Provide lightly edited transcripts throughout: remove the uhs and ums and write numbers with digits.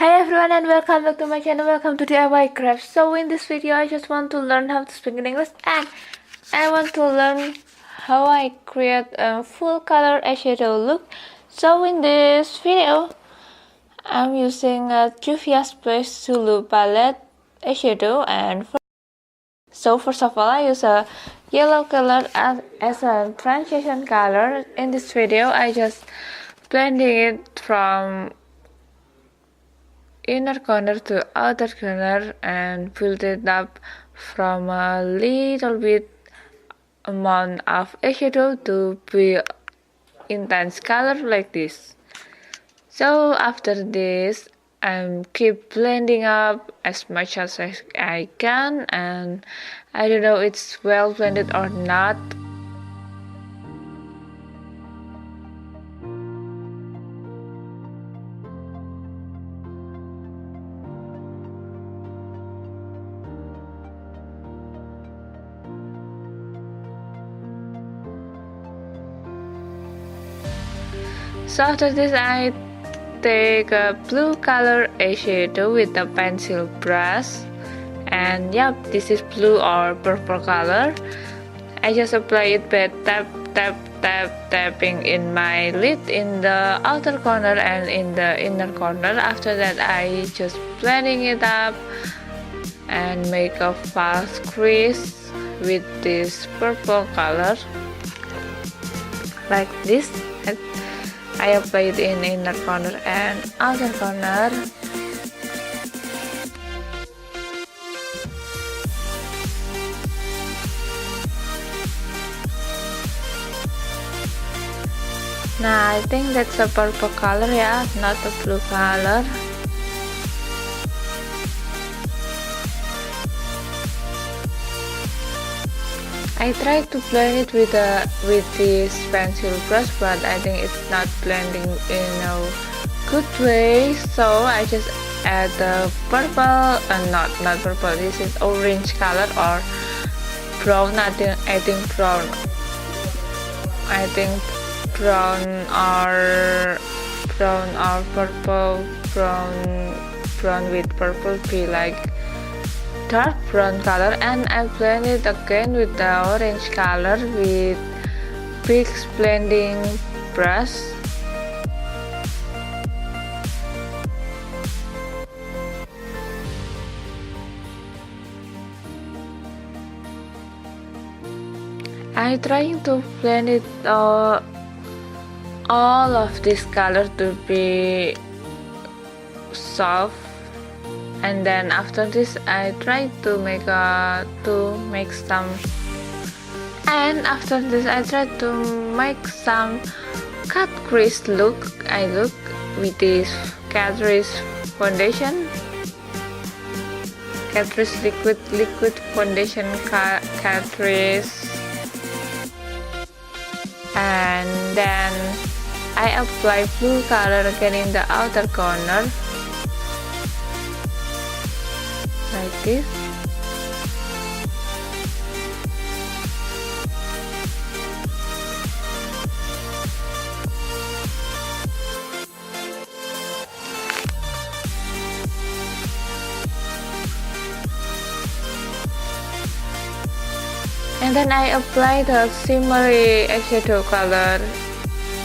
Hi everyone and welcome back to my channel. Welcome to DIY Craft. So in this video I just want to learn how to speak in English, and I want to learn how I create a full color eyeshadow look. So in this video I'm using a Juvias Place Zulu palette eyeshadow, and first of all I use a yellow color as a transition color. In this video I just blending it from inner corner to outer corner and build it up from a little bit amount of eyeshadow to be intense color like this. So after this I keep blending up as much as I can, and I don't know it's well blended or not. So after this I take a blue color eyeshadow with a pencil brush, and yep, this is blue or purple color. I just apply it by tapping in my lid in the outer corner and in the inner corner. After that I just blending it up and make a false crease with this purple color like this. I apply it in inner corner and outer corner. Nah, I think that's a purple color, yeah, not a blue color. I tried to blend it with this pencil brush, but I think it's not blending in a good way. So I just add the purple, not purple. This is orange color or brown. I think brown. I think brown or purple. Brown with purple be like dark brown color, and I blend it again with the orange color with big blending brush. I'm trying to blend it all of this color to be soft. And then after this I try to make some, and after this I try to make some cut crease look. I look with this Catrice foundation, Catrice liquid foundation, Catrice, and then I apply blue color again in the outer corner like this. And then I apply the shimmery eyeshadow color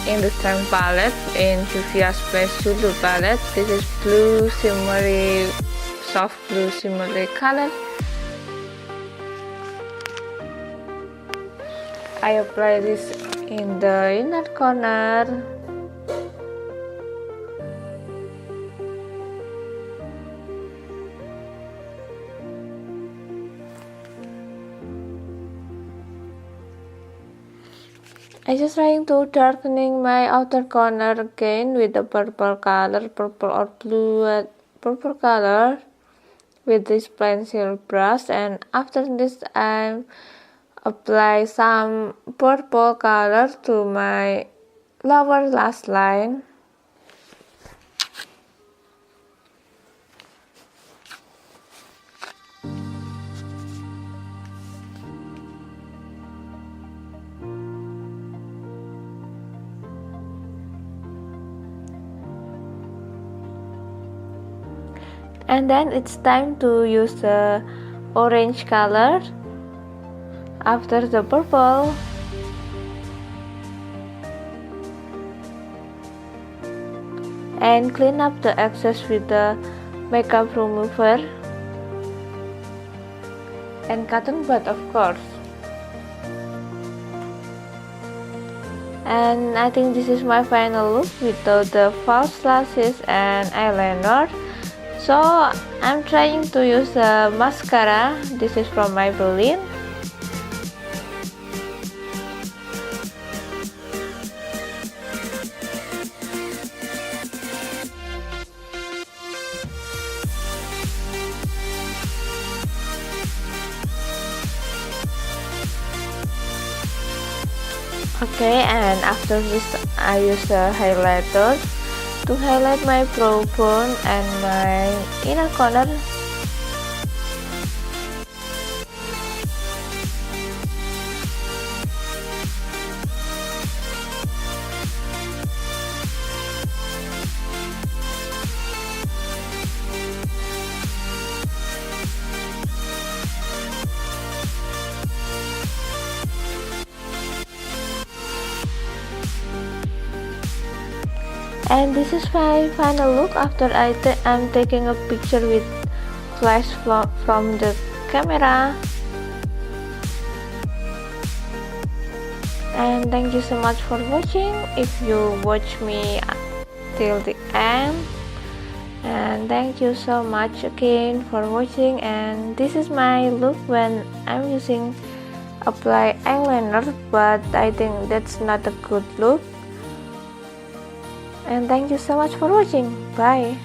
in the same palette, in Juvias Place Zulu palette. This is blue shimmery, soft blue shimmery color. I apply this in the inner corner. I just trying to darkening my outer corner again with the purple color, purple or blue, purple color with this pencil brush. And after this I apply some purple color to my lower lash line. And then it's time to use the orange color after the purple. And clean up the excess with the makeup remover and cotton bud, of course. And I think this is my final look without the false lashes and eyeliner. So I'm trying to use the mascara. This is from Maybelline. Okay, and after this I use the highlighter to highlight my brow bone and my inner corner. And this is my final look after I'm taking a picture with flash from the camera. And thank you so much for watching. If you watch me till the end, and thank you so much again for watching. And this is my look when I'm using apply eyeliner, but I think that's not a good look. And thank you so much for watching. Bye.